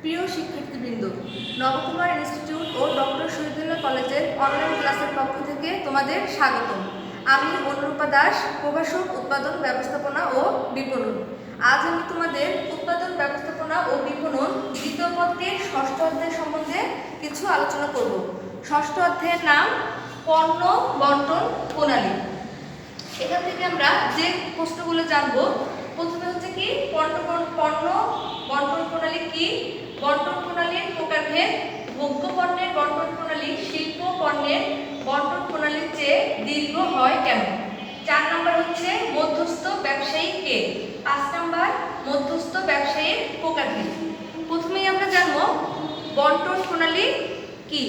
প্রিয় শিক্ষার্থীবৃন্দ, নবকুমার ইনস্টিটিউট ও ডক্টর শহীদুল্লাহ কলেজের অনলাইন ক্লাসের পক্ষ থেকে তোমাদের স্বাগতম। আমি অনুরূপা দাস, প্রভাষক উৎপাদন ব্যবস্থাপনা ও বিপণন। আজ আমি তোমাদের উৎপাদন ব্যবস্থাপনা ও বিপণন দ্বিতীয় পত্রের ষষ্ঠ অধ্যায় সম্বন্ধে কিছু আলোচনা করব। ষষ্ঠ অধ্যায়ের নাম পণ্য বন্টন প্রণালী। এখান থেকে আমরা যে প্রশ্নগুলো জানবো, প্রথমে হচ্ছে কি পণ্য বন্টন প্রণালী কি, বন্টন প্রণালীর প্রকারভেদ, ভোগ্য পণ্যের বন্টন প্রণালী শিল্প পণ্যের বন্টন প্রণালীর চেয়ে দীর্ঘ হয় কেন, 4 নম্বর হচ্ছে মধ্যস্থ ব্যবসায়ী কে, 5 নম্বর মধ্যস্থ ব্যবসায়ীর প্রকারভেদ। প্রথমেই আমরা জানবো বন্টন প্রণালী কি।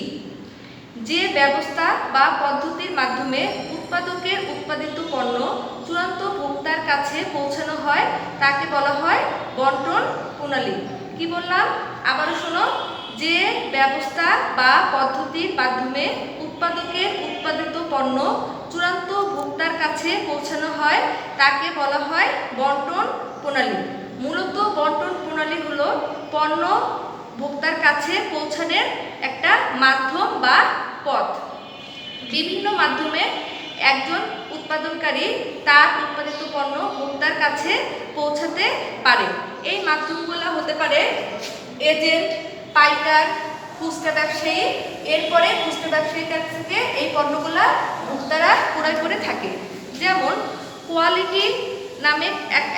যে ব্যবস্থা বা পদ্ধতির মাধ্যমে উৎপাদকের উৎপাদিত পণ্য চূড়ান্ত ভোক্তার কাছে পৌঁছানো হয় তাকে বলা হয় বন্টন প্রণালী। কি বললাম, আবারও শোনো। যে ব্যবস্থা বা পদ্ধতির মাধ্যমে উৎপাদকের উৎপাদিত পণ্য চূড়ান্ত ভোক্তার কাছে পৌঁছানো হয় তাকে বলা হয় বন্টন প্রণালী। মূলত বন্টন প্রণালী হলো পণ্য ভোক্তার কাছে পৌঁছানোর একটা মাধ্যম বা পথ। বিভিন্ন মাধ্যমে একজন উৎপাদনকারী তার উৎপাদিত পণ্য ভোক্তার কাছে পৌঁছাতে পারে। এই মাধ্যমগুলো হতে পারে এজেন্ট, পাইকার, খুচরা ব্যবসায়ী। এরপরে খুচরা ব্যবসায়ীর কাছ থেকে এই পণ্যগুলা ভোক্তারা ক্রয় করে থাকে। যেমন কোয়ালিটি নামে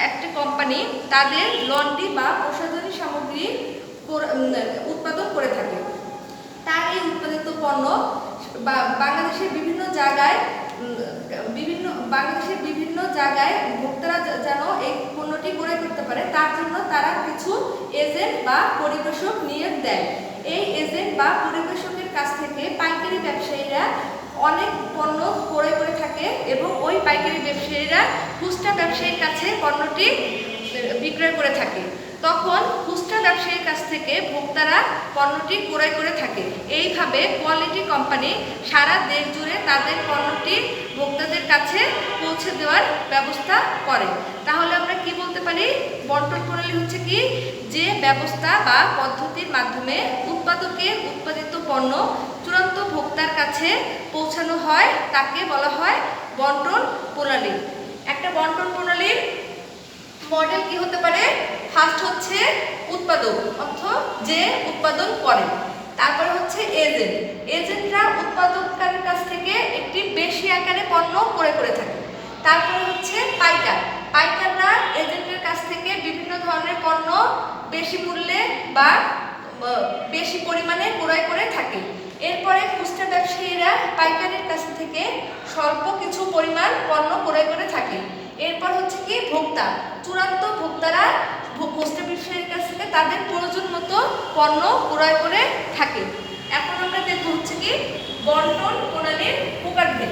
একটা কোম্পানি তাদের লন্ড্রি বা প্রসাধনী সামগ্রী উৎপাদন করে থাকে। তার এই উৎপাদিত পণ্য বাংলাদেশের বিভিন্ন জায়গায় ভোক্তারা যেন এই পণ্যটি ক্রয় করতে পারে, তার জন্য তারা কিছু এজেন্ট বা পরিবেশক নিয়োগ দেয়। এই এজেন্ট বা পরিবেশকের কাছ থেকে পাইকারি ব্যবসায়ীরা অনেক পণ্য ক্রয় করে থাকে এবং ওই পাইকারি ব্যবসায়ীরা খুচরা ব্যবসায়ীর কাছে পণ্যটি বিক্রয় করে থাকে। তখন খুচরা ব্যবসায়ীর কাছ থেকে ভোক্তারা পণ্যটি ক্রয় করে থাকে। এইভাবে কোয়ালিটি কোম্পানি সারা দেশ জুড়ে তাদের পণ্যটি ভোক্তাদের কাছে পৌঁছে দেওয়ার ব্যবস্থা করে। তাহলে আমরা কি বলতে পারি, বন্টন প্রণালী হচ্ছে কি, যে ব্যবস্থা বা পদ্ধতির মাধ্যমে উৎপাদকের উৎপাদিত পণ্য চূড়ান্ত ভোক্তার কাছে পৌঁছানো হয় তাকে বলা হয় বন্টন প্রণালী। একটা বন্টন প্রণালীর মডেল কি হতে পারে, ফার্স্ট হচ্ছে উৎপাদক, অর্থাৎ যে উৎপাদন করে। তারপরে হচ্ছে এজেন্ট, এজেন্টরা উৎপাদককারীর কাছ থেকে একটি বেশি আকারে পণ্য ক্রয় করে থাকে। তারপরে হচ্ছে পাইকার, পাইকাররা এজেন্টের কাছ থেকে বিভিন্ন ধরনের পণ্য বেশি মূল্যে বা বেশি পরিমাণে ক্রয় করে থাকে। এরপরে খুচরা ব্যবসায়ীরা পাইকারের কাছ থেকে স্বল্প কিছু পরিমাণ পণ্য ক্রয় করে থাকে। এরপর হচ্ছে কি ভোক্তা, চূড়ান্ত ভোক্তারা খুচরা ব্যবসায়ীর কাছ থেকে তাদের প্রয়োজন মতো পণ্য ক্রয় করে থাকে। এখন আমরা দেখব হচ্ছে কি বন্টন প্রণালীর প্রকারভেদ।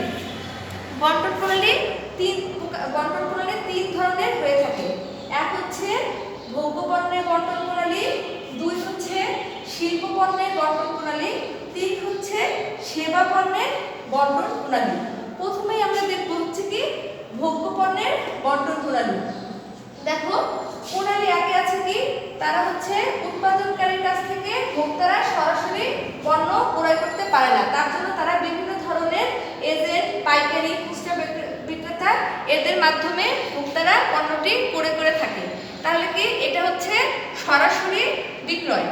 বন্টন প্রণালী তিন ধরনের হয়ে থাকে। এক হচ্ছে ভোগ্য পণ্যের বন্টন প্রণালী, 2 হচ্ছে শিল্প পণ্যের বন্টন প্রণালী, 3 হচ্ছে সেবা পণ্যের বন্টন প্রণালী। প্রথমেই আমরা দেখব হচ্ছে কি ভোগ্য পণ্যের বন্টন প্রণালী। দেখো প্রণালী আগে আছে কি, তারা হচ্ছে উৎপাদনকারীর কাছ থেকে ভোক্তারা সরাসরি পণ্য ক্রয় করতে পারে না, তার জন্য তারা বিভিন্ন ধরনের এজেন্ট, পাইকারি, খুচরা বিক্রেতা এদের মাধ্যমে ভোক্তারা পণ্যটি ক্রয় করে থাকে। তাহলে কি এটা হচ্ছে সরাসরি বিক্রয়।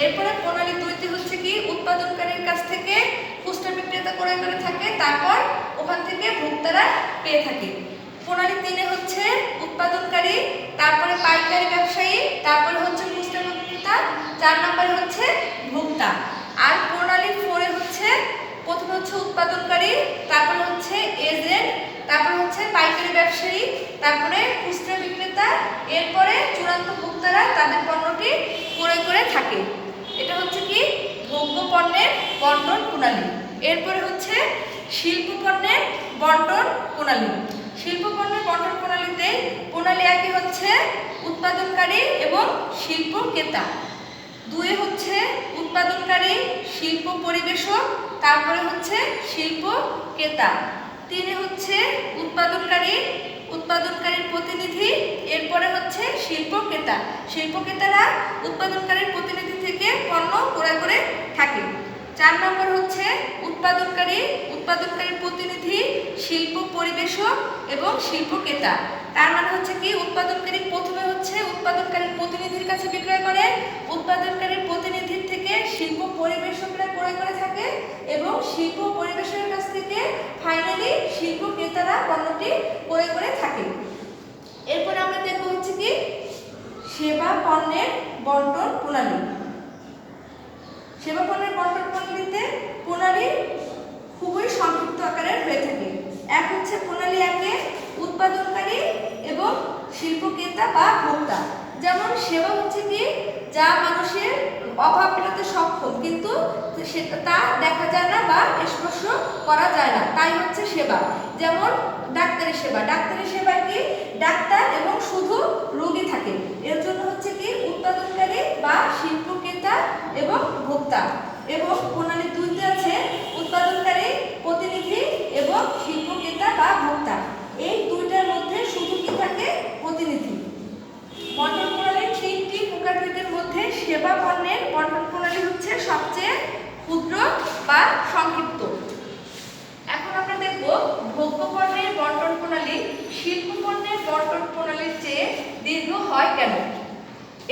এরপরে প্রণালী 2তে হচ্ছে কি উৎপাদনকারীর কাছ থেকে খুচরা বিক্রেতা ক্রয় করে থাকে, তারপর ওখান থেকে ভোক্তারা পেয়ে থাকে। প্রণালী 3-এ হচ্ছে উৎপাদনকারী, তারপরে পাইকারি ব্যবসায়ী, তারপরে হচ্ছে খুচরা বিক্রেতা, 4 নম্বরে হচ্ছে ভোক্তা। আর প্রণালী 4-এ হচ্ছে প্রথমে হচ্ছে উৎপাদনকারী, তারপরে হচ্ছে এজেন্ট, তারপরে হচ্ছে পাইকারি ব্যবসায়ী, তারপরে খুচরা বিক্রেতা, এরপরে চূড়ান্ত ভোক্তারা তাদের পণ্যটি ক্রয় করে থাকে। এটা হচ্ছে কি ভোগ্য পণ্যের বন্টন প্রণালী। এরপরে হচ্ছে শিল্প পণ্যের বন্টন প্রণালী। শিল্প পণ্যের বন্টন প্রণালীতে প্রণালী 1 হচ্ছে উৎপাদনকারী এবং শিল্প ক্রেতা, 2 হচ্ছে উৎপাদনকারী, শিল্প পরিবেশক, তারপরে হচ্ছে শিল্প ক্রেতা, 3 হচ্ছে উৎপাদনকারীর প্রতিনিধি, এরপরে হচ্ছে শিল্পক্রেতা। শিল্পক্রেতারা উৎপাদনকারীর প্রতিনিধি থেকে পণ্য ক্রয় করে থাকে। 4 নম্বর হচ্ছে উৎপাদনকারীর প্রতিনিধি, শিল্প পরিবেশক এবং শিল্পক্রেতা। তার মানে হচ্ছে কি, উৎপাদনকারী প্রথমে হচ্ছে উৎপাদনকারীর প্রতিনিধির কাছে বিক্রয় করে, উৎপাদনকারীর প্রতিনিধির থেকে শিল্প পরিবেশকরা ক্রয় করে থাকে এবং শিল্প পরিবেশকের কাছ থেকে ফাইনালি শিল্প ক্রেতারা পণ্যটি ক্রয় করে থাকে। এরপরে আমরা দেখব হচ্ছে কি সেবা পণ্যের বন্টন প্রণালী। সেবা পণ্যের বন্টন প্রণালী খুবই সংক্ষিপ্ত আকারের হয়ে থাকে। এক হচ্ছে প্রণালী 1-এ উৎপাদনকারী এবং শিল্প ক্রেতা বা ভোক্তা। যেমন সেবা হচ্ছে কি, যা মানুষের অভাব মেটাতে সক্ষম কিন্তু সেটা তা দেখা যায় না বা স্পর্শ করা যায় না, তাই হচ্ছে সেবা। যেমন ডাক্তারি সেবা কি, ডাক্তার এবং শুধু রোগী থাকে, এর জন্য হচ্ছে কি উৎপাদনকারী বা শিল্প ক্রেতা এবং ভোক্তা। এবং প্রণালী 2-তে আছে উৎপাদনকারী প্রতিনিধি এবং শিল্প ক্রেতা বা ভোক্তা। এই দুইটার মধ্যে শুধু কি থাকে, প্রতিনিধি। বন্টন প্রণালীর 3টি প্রকারভেদের মধ্যে সেবা পণ্যের বন্টন প্রণালী হচ্ছে সবচেয়ে ক্ষুদ্র বা সংক্ষিপ্ত। এখন আমরা দেখব ভোগ্য পণ্যের বন্টন প্রণালী শিল্প পণ্যের বন্টন প্রণালীর চেয়ে দীর্ঘ হয় কেন।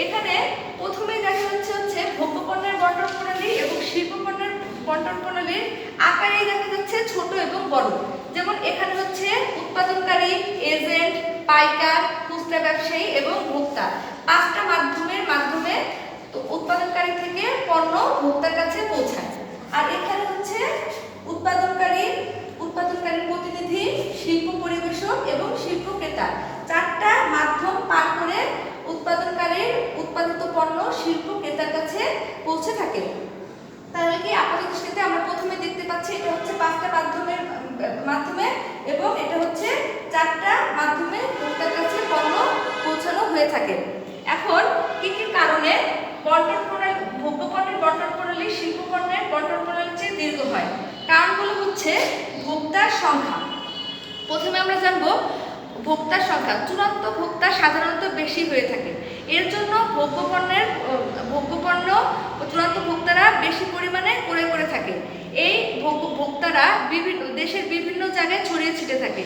এখানে প্রথমে দেখা হচ্ছে ভোগ্য পণ্যের বন্টন প্রণালী এবং শিল্প পণ্যের বন্টন প্রণালীর আকারেই দেখা যাচ্ছে ছোট এবং বড়। যেমন এখানে হচ্ছে উৎপাদনকারী, এজেন্ট, পাইকার, খুচরা ব্যবসায়ী এবং ভোক্তা 5টা মাধ্যমে উৎপাদনকারী থেকে পণ্য ভোক্তার কাছে পৌঁছায়। আর এখানে হচ্ছে উৎপাদনকারীর প্রতিনিধি, শিল্প পরিবেশক এবং শিল্প ক্রেতা 4টা মাধ্যম পার করে উৎপাদনকারীর উৎপাদিত পণ্য শিল্প ক্রেতার কাছে পৌঁছে থাকে। তাহলে কি আপাত দৃষ্টিতে আমরা প্রথমে দেখতে পাচ্ছি এটা হচ্ছে 5টা মাধ্যমে এবং এটা হচ্ছে 4টা মাধ্যমে ভোক্তার কাছে পণ্য পৌঁছানো হয়ে থাকে। এখন কি কারণে ভোগ্য পণ্যের বন্টন প্রণালী শিল্প পণ্যের বন্টন প্রণালীর চেয়ে দীর্ঘ হয়? কারণগুলো হচ্ছে ভোক্তার সংখ্যা। প্রথমে আমরা জানবো ভোক্তার সংখ্যা। চূড়ান্ত ভোক্তা সাধারণত বেশি হয়ে থাকে, এর জন্য ভোগ্য পণ্য চূড়ান্ত ভোক্তারা বেশি পরিমাণে ক্রয় করে থাকে। এই ভোক্তারা দেশের বিভিন্ন জায়গায় ছড়িয়ে ছিটে থাকে,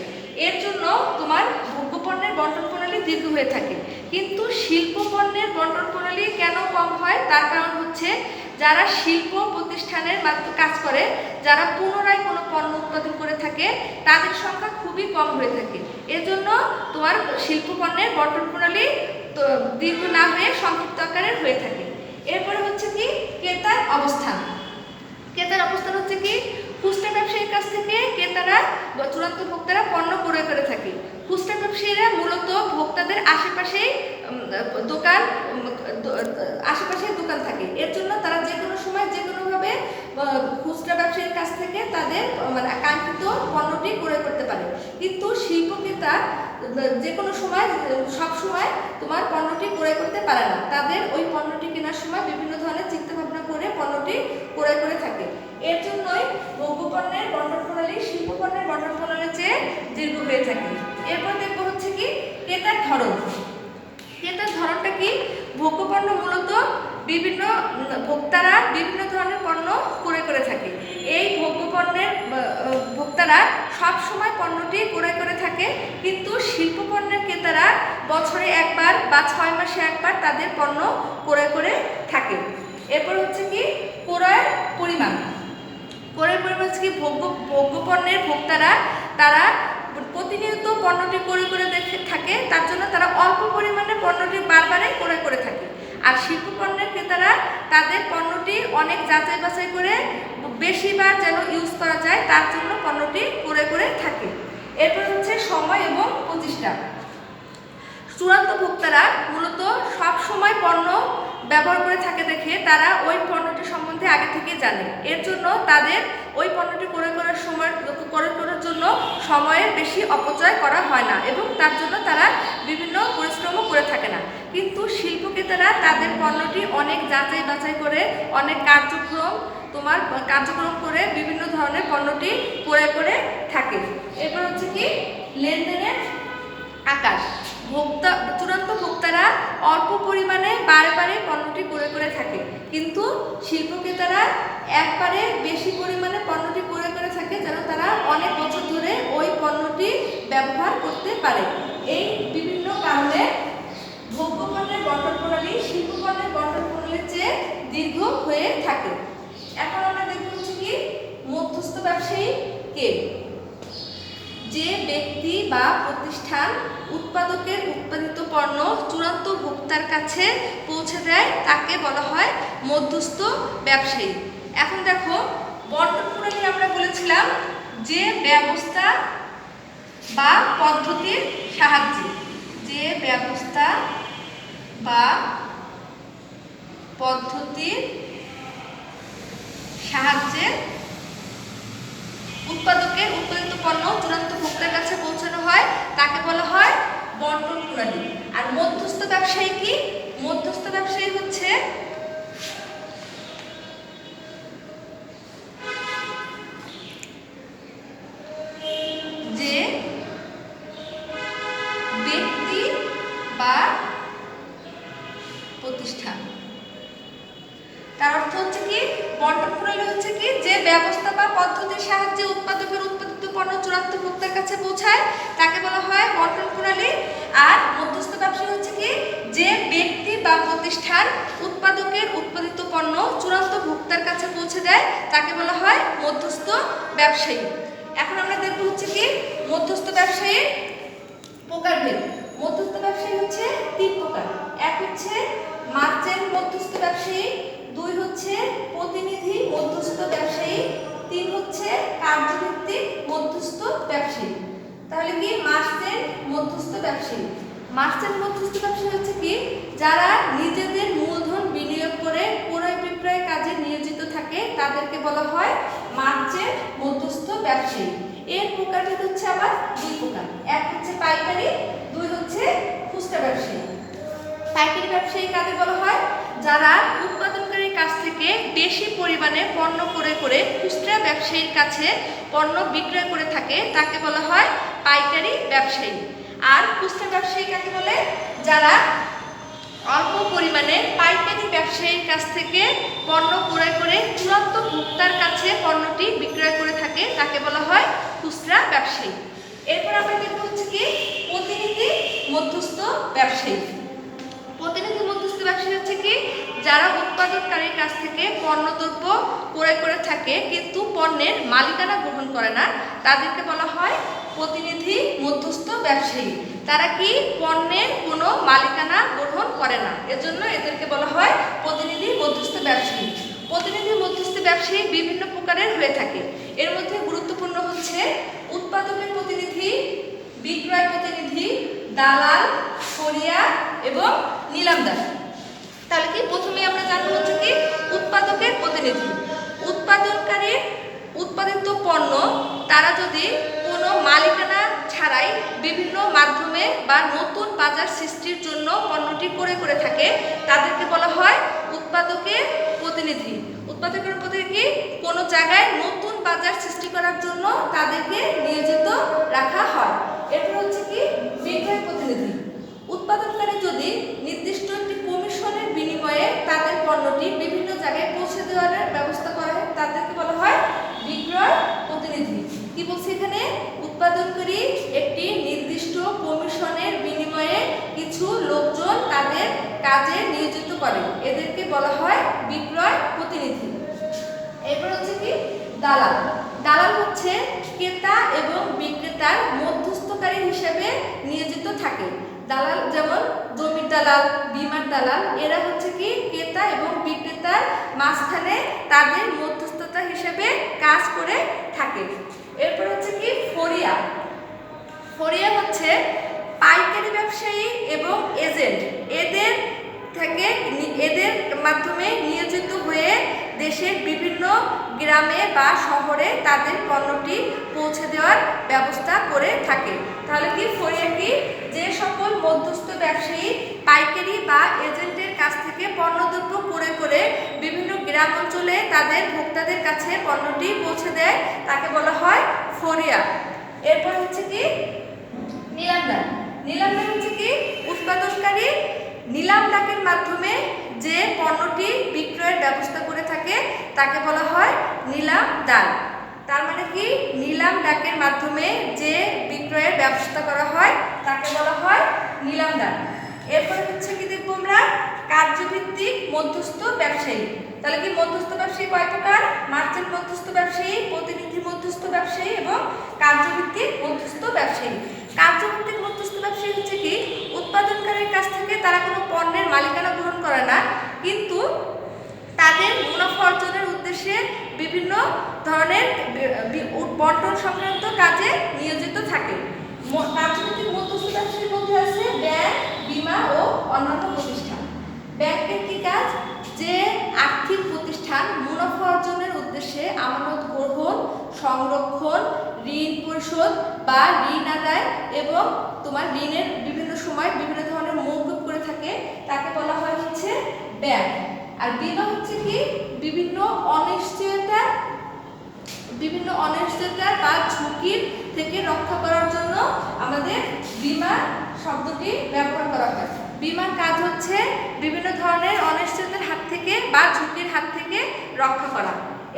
এর জন্য তোমার ভোগ্য পণ্যের বন্টন প্রণালী দীর্ঘ হয়ে থাকে। কিন্তু শিল্প পণ্যের বন্টন প্রণালী কেন কম হয়, তার কারণ হচ্ছে যারা শিল্প প্রতিষ্ঠানের কাজ করে, যারা পুনরায় কোনো পণ্য উৎপাদন করে থাকে, তাদের সংখ্যা খুবই কম হয়ে থাকে। এজন্য তোমার শিল্প পণ্যের বন্টন প্রণালী দীর্ঘ না হয়ে সংক্ষিপ্ত আকারের হয়ে থাকে। এরপরে হচ্ছে কি ক্রেতার অবস্থান হচ্ছে কি খুচরা ব্যবসায়ীর কাছ থেকে ক্রেতারা বা চূড়ান্ত ভোক্তারা পণ্য ক্রয় করে থাকে। খুচরা ব্যবসায়ীরা মূলত ভোক্তাদের আশেপাশেই দোকান থাকে, এর জন্য তারা যে কোনো সময় যে কোনোভাবে খুচরা ব্যবসায়ীর কাছ থেকে তাদের কাঙ্ক্ষিত পণ্যটি ক্রয় করতে পারে। কিন্তু শিল্প ক্রেতা যে কোনো সময় সব সময় তোমার পণ্যটি ক্রয় করতে পারে না, তাদের ওই পণ্যটি কেনার সময় বিভিন্ন ধরনের চিন্তা ভাবনা করে পণ্যটি ক্রয় করে থাকে। এর জন্যই ভোগ্য পণ্যের বন্টন প্রণালী শিল্প পণ্যের বন্টন প্রণালীর চেয়ে দীর্ঘ হয়ে থাকে। এরপর দেখবো হচ্ছে কি ক্রেতার ধরনটা কি। ভোগ্য পণ্য মূলত ভোক্তারা বিভিন্ন ধরনের পণ্য ক্রয় করে থাকে। এই ভোগ্য পণ্যের ভোক্তারা সব সময় পণ্যটি ক্রয় করে থাকে, কিন্তু শিল্প পণ্যের ক্রেতারা বছরে একবার বা 6 মাসে একবার তাদের পণ্য ক্রয় করে থাকে। এরপর হচ্ছে কি ক্রয়ের পরিমাণ হচ্ছে কি ভোগ্য পণ্যের ভোক্তারা তারা প্রতিনিয়ত পণ্যটি ক্রয় করে থাকে, তার জন্য তারা অল্প পরিমাণে পণ্যটি বারবারই ক্রয় করে থাকে। আর শিল্প পণ্যের ক্রেতারা তাদের পণ্যটি অনেক যাচাই বাছাই করে বেশিবার যেন ইউজ করা যায় তার জন্য পণ্যটি ক্রয় করে থাকে। এরপর হচ্ছে সময় এবং প্রচেষ্টা। চূড়ান্ত ভোক্তারা মূলত সব সময় পণ্য ব্যবহার করে থাকে দেখে তারা ওই পণ্যটি সম্বন্ধে আগে থেকে জানে, এর জন্য তাদের ওই পণ্যটি ক্রয় করার জন্য সময়ের বেশি অপচয় করা হয় না এবং তার জন্য তারা বিভিন্ন পরিশ্রমও করে থাকে না। কিন্তু শিল্প ক্রেতারা তাদের পণ্যটি অনেক যাচাই বাছাই করে অনেক কার্যক্রম করে বিভিন্ন ধরনের পণ্যটি ক্রয় করে থাকে। এরপর হচ্ছে কি লেনদেনের আকার। চূড়ান্ত ভোক্তারা অল্প পরিমাণে বারে বারে পণ্যটি ক্রয় করে থাকে, কিন্তু শিল্প ক্রেতারা একবারে বেশি পরিমাণে পণ্যটি ক্রয় করে থাকে যেন তারা অনেক বছর ধরে ওই পণ্যটি ব্যবহার করতে পারে। এই বিভিন্ন কারণে ভোগ্য পণ্যের বন্টন প্রণালী শিল্প পণ্যের বন্টন প্রণালীর চেয়ে দীর্ঘ হয়ে থাকে। এখন আমরা দেখব হচ্ছে কি মধ্যস্থ ব্যবসায়ী কে। যে ব্যক্তি বা প্রতিষ্ঠান উৎপাদকের উৎপাদিত পণ্য চূড়ান্ত ভোক্তার কাছে পৌঁছে দেয় তাকে বলা হয় মধ্যস্থ ব্যবসায়ী। এখন দেখো বন্টন প্রণালী আমরা বলেছিলাম যে ব্যবস্থা বা পদ্ধতির সাহায্যে, যে ব্যবস্থা বা পদ্ধতির সাহায্যে উৎপাদকের উৎপাদিত পণ্য চূড়ান্ত ভোক্তার কাছে পৌঁছানো হয় তাকে বলা হয় বন্টন প্রণালী। আর মধ্যস্থ ব্যবসায়ী কি? মধ্যস্থ ব্যবসায়ী হচ্ছে যে ব্যক্তি বা প্রতিষ্ঠান, তার অর্থ হচ্ছে কি বন্টন প্রণালী হচ্ছে কি যে ব্যবস্থা বা পদ্ধতির সাহায্যে উৎপাদকের উৎপাদিত পণ্য চূড়ান্ত ভোক্তার কাছে পৌঁছায় তাকে বলা হয় বন্টন প্রণালী। আর মধ্যস্থ ব্যবসায়ী হচ্ছে কি যে ব্যক্তি বা প্রতিষ্ঠান উৎপাদকের উৎপাদিত পণ্য চূড়ান্ত ভোক্তার কাছে পৌঁছে দেয় তাকে বলা হয় মধ্যস্থ ব্যবসায়ী। এখন আমরা দেখব হচ্ছে কি মধ্যস্থ ব্যবসায়ীর প্রকারভেদ। মধ্যস্থ ব্যবসায়ী হচ্ছে তিন প্রকার। এক হচ্ছে মার্চেন্ট মধ্যস্থ ব্যবসায়ী, দুই হচ্ছে প্রতিনিধি মধ্যস্থ ব্যবসায়ী, তিন হচ্ছে কার্যভিত্তিক মধ্যস্থ ব্যবসায়ী। তাহলে কি মার্চেন্ট মধ্যস্থ ব্যবসায়ী? মার্চেন্ট মধ্যস্থ ব্যবসায়ী হচ্ছে কি যারা নিজেদের মূলধন বিনিয়োগ করে ক্রয় বিক্রয় কাজে নিয়োজিত থাকে তাদেরকে বলা হয় মার্চেন্ট মধ্যস্থ ব্যবসায়ী। এর প্রকারভেদ হচ্ছে আবার দুই প্রকার। এক হচ্ছে পাইকারি, দুই হচ্ছে খুচরা ব্যবসায়ী। পাইকারি ব্যবসায়ী কাদের বলা হয়? যারা উৎপাদনকারীর কাছ থেকে বেশি পরিমাণে পণ্য ক্রয় করে খুচরা ব্যবসায়ীর কাছে পণ্য বিক্রয় করে থাকে তাকে বলা হয় পাইকারি ব্যবসায়ী। আর খুচরা ব্যবসায়ী কাকে বলে? যারা অল্প পরিমাণে পাইকারি ব্যবসায়ীর কাছ থেকে পণ্য ক্রয় করে চূড়ান্ত ভোক্তার কাছে পণ্যটি বিক্রয় করে থাকে তাকে বলা হয় খুচরা ব্যবসায়ী। এরপর আমরা দেখব হচ্ছে কি প্রতিনিধি মধ্যস্থ ব্যবসায়ী। প্রতিনিধি মধ্যস্থ ব্যবসায়ী হচ্ছে কি যারা উৎপাদনকারীর কাছ থেকে পণ্যদ্রব্য ক্রয় করে থাকে কিন্তু পণ্যের মালিকানা গ্রহণ করে না তাদেরকে বলা হয় প্রতিনিধি মধ্যস্থ ব্যবসায়ী। তারা কি পণ্যের কোনো মালিকানা গ্রহণ করে না, এজন্য এদেরকে বলা হয় প্রতিনিধি মধ্যস্থ ব্যবসায়ী। প্রতিনিধি মধ্যস্থ ব্যবসায়ী বিভিন্ন প্রকারের হয়ে থাকে। এর মধ্যে গুরুত্বপূর্ণ হচ্ছে উৎপাদকের প্রতিনিধি, বিক্রয় প্রতিনিধি, দালাল, ফরিয়া এবং নিলামদার। তাহলে কি প্রথমে আমরা জানবো হচ্ছে কি উৎপাদকের প্রতিনিধি। উৎপাদনকারীর উৎপাদিত পণ্য তারা যদি কোনো মালিকানা ছাড়াই বিভিন্ন মাধ্যমে বা নতুন বাজার সৃষ্টির জন্য পণ্যটি ক্রয় করে থাকে তাদেরকে বলা হয় উৎপাদকের প্রতিনিধি। উৎপাদকের প্রতিনিধি কোনো জায়গায় নতুন বাজার সৃষ্টি করার জন্য তাদেরকে নিয়োজিত রাখা হয়। এরপর হচ্ছে কি বিক্রয় প্রতিনিধি। উৎপাদনকারী যদি নির্দিষ্ট একটি কমিশনের বিনিময়ে তাদের পণ্যটি বিভিন্ন জায়গায় পৌঁছে দেওয়ার ব্যবস্থা করা হয় তাদেরকে বলা হয় বিক্রয় প্রতিনিধি। কি বলছে এখানে? উৎপাদনকারী একটি নির্দিষ্ট কমিশনের বিনিময়ে কিছু লোকজন তাদের কাজে নিয়োজিত করে, এদেরকে বলা হয় বিক্রয় প্রতিনিধি। এরপর হচ্ছে কি দালাল। দালাল হচ্ছে ক্রেতা এবং বিক্রেতার মধ্যস্থকারী হিসেবে নিয়োজিত থাকে। দালাল যেমন জমির দালাল, বীমার দালাল, এরা হচ্ছে কি ক্রেতা এবং বিক্রেতার মাঝখানে তাদের মধ্যস্থতা হিসেবে কাজ করে থাকে। এরপর হচ্ছে কি ফরিয়া। ফরিয়া হচ্ছে পাইকারি ব্যবসায়ী এবং এজেন্ট, এদের মাধ্যমে নিয়োজিত হয়ে দেশের বিভিন্ন গ্রামে বা শহরে তাদের পণ্যটি পৌঁছে দেওয়ার ব্যবস্থা করে থাকে। তাহলে কি ফরিয়া কি যে সকল মধ্যস্থ ব্যবসায়ী পাইকারি বা এজেন্টের কাছ থেকে পণ্যদ্রব্য ক্রয় করে বিভিন্ন গ্রাম অঞ্চলে তাদের ভোক্তাদের কাছে পণ্যটি পৌঁছে দেয় তাকে বলা হয় ফরিয়া। এরপর হচ্ছে কি নিলামদার। নিলামদার হচ্ছে কি উৎপাদনকারী নিলাম ডাকের মাধ্যমে যে পণ্যটি বিক্রয়ের ব্যবস্থা করে থাকে তাকে বলা হয় নিলামদার। তার মানে কি নিলাম ডাকের মাধ্যমে যে বিক্রয়ের ব্যবস্থা করা হয় তাকে বলা হয় নিলামদার। এরপরে হচ্ছে কি দেখবো আমরা কার্যভিত্তিক মধ্যস্থ ব্যবসায়ী। তাহলে কি মধ্যস্থ ব্যবসায়ী কয় প্রকার? মার্চেন্ট মধ্যস্থ ব্যবসায়ী, প্রতিনিধি মধ্যস্থ ব্যবসায়ী এবং কার্যভিত্তিক মধ্যস্থ ব্যবসায়ী। কার্যভিত্তিক মধ্যস্থ ব্যবসায়ী হচ্ছে কি উৎপাদনকারীর কাছ থেকে তারা কোনো পণ্যের মালিকানা গ্রহণ করে না, কিন্তু তাদের মুনাফা অর্জনের উদ্দেশ্যে বিভিন্ন ধরনের বন্টন সংক্রান্ত কাজে নিয়োজিত থাকে। কার্যভিত্তিক মধ্যস্থ ব্যবসায়ীর মধ্যে আছে ব্যাংক, বীমা ও অন্যান্য প্রতিষ্ঠান। ব্যাংকের কি কাজ? যে আর্থিক প্রতিষ্ঠান মুনাফা অর্জনের উদ্দেশ্যে আমানত গ্রহণ, সংরক্ষণ, ঋণ পরিশোধ বা ঋণ আদায় এবং তোমার ঋণের বিভিন্ন সময় বিভিন্ন ধরনের মৌকুব করে থাকে তাকে বলা হয় হচ্ছে ব্যাংক। আর বীমা হচ্ছে কি বিভিন্ন অনিশ্চয়তা বা ঝুঁকির থেকে রক্ষা করার জন্য আমাদের বীমা শব্দটি ব্যবহার করা হয়। বীমার কাজ হচ্ছে বিভিন্ন ধরনের অনিশ্চয়তার হাত থেকে বা ঝুঁকির হাত থেকে রক্ষা করা।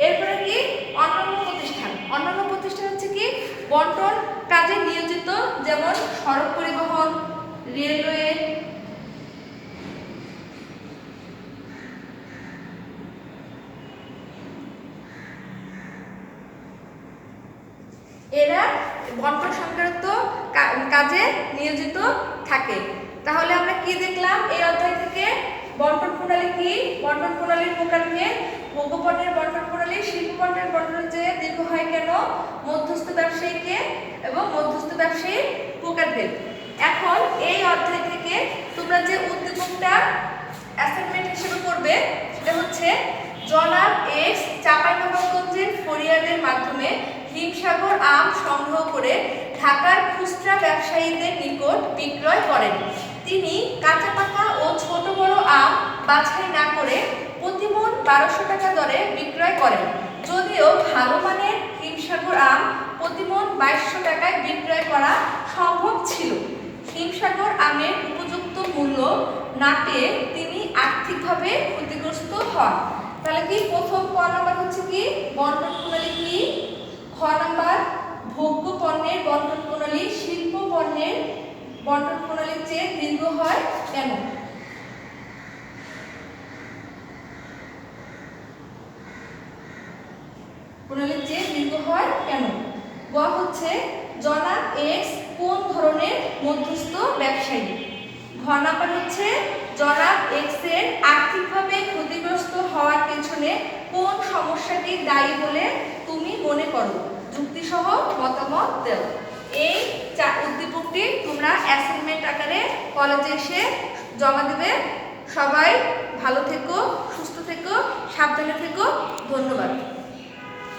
এরপরে কি অন্যান্য প্রতিষ্ঠান। অন্যান্য প্রতিষ্ঠান হচ্ছে কি বন্টন কাজে নিয়োজিত, যেমন সড়ক পরিবহন, রেলওয়ে, এরা বন্টন সংক্রান্ত কাজে নিয়োজিত থাকে। তাহলে আমরা কি দেখলাম এই অধ্যায় থেকে? বন্টন প্রণালী কি, বন্টন প্রণালীর প্রকারভেদ, ভোগ্যপণ্যের বন্টন প্রণালী, শিল্প পণ্যের বন্টন যে দীর্ঘ হয় কেন, মধ্যস্থ ব্যবসায়ীকে এবং মধ্যস্থ ব্যবসায়ীর প্রকারভেদ। এখন এই অধ্যায় থেকে তোমরা যে উদ্দীপকটা অ্যাসাইনমেন্ট হিসেবে করবে সেটা হচ্ছে জনাব এক্স চাঁপাইনবাবগঞ্জের ফরিয়াদের মাধ্যমে হিমসাগর আম সংগ্রহ করে ঢাকার খুচরা ব্যবসায়ীদের নিকট বিক্রয় করেন। তিনি কাঁচা পাকা ও ছোট বড় আম বাছাই না করে প্রতি মণ 1200 টাকা দরে বিক্রয় করেন। যদিও ভালো মানের হিমসাগর আম প্রতি মণ 2200 টাকায় বিক্রয় করা সম্ভব ছিল, হিমসাগর আমের উপযুক্ত মূল্য না পেয়ে তিনি আর্থিকভাবে ক্ষতিগ্রস্ত হন। তাহলে কি প্রথম ক নাম্বার হচ্ছে কি বন্টন প্রণালী কি, খ নাম্বার ভোগ্য পণ্যের বন্টন প্রণালী শিল্প পণ্যের বন্টন প্রণালীর চেয়ে দীর্ঘ হয় কেন? প্রণালীর চেয়ে দীর্ঘ হয় কেন? গ হচ্ছে জনাব এক্স কোন ধরনের মধ্যস্থ ব্যবসায়ী? ঘ নাম্বার হচ্ছে জনাব এক্স এর আর্থিকভাবে ক্ষতিগ্রস্ত হওয়ার পেছনে কোন সমস্যাটি দায়ী বলে তুমি মনে করো? যুক্তিসহ মতামত দাও। এই উদ্দীপকটি তোমরা অ্যাসাইনমেন্ট আকারে কলেজে এসে জমা দেবে। সবাই ভালো থেকো, সুস্থ থেকো, সাবধানে থেকো। ধন্যবাদ।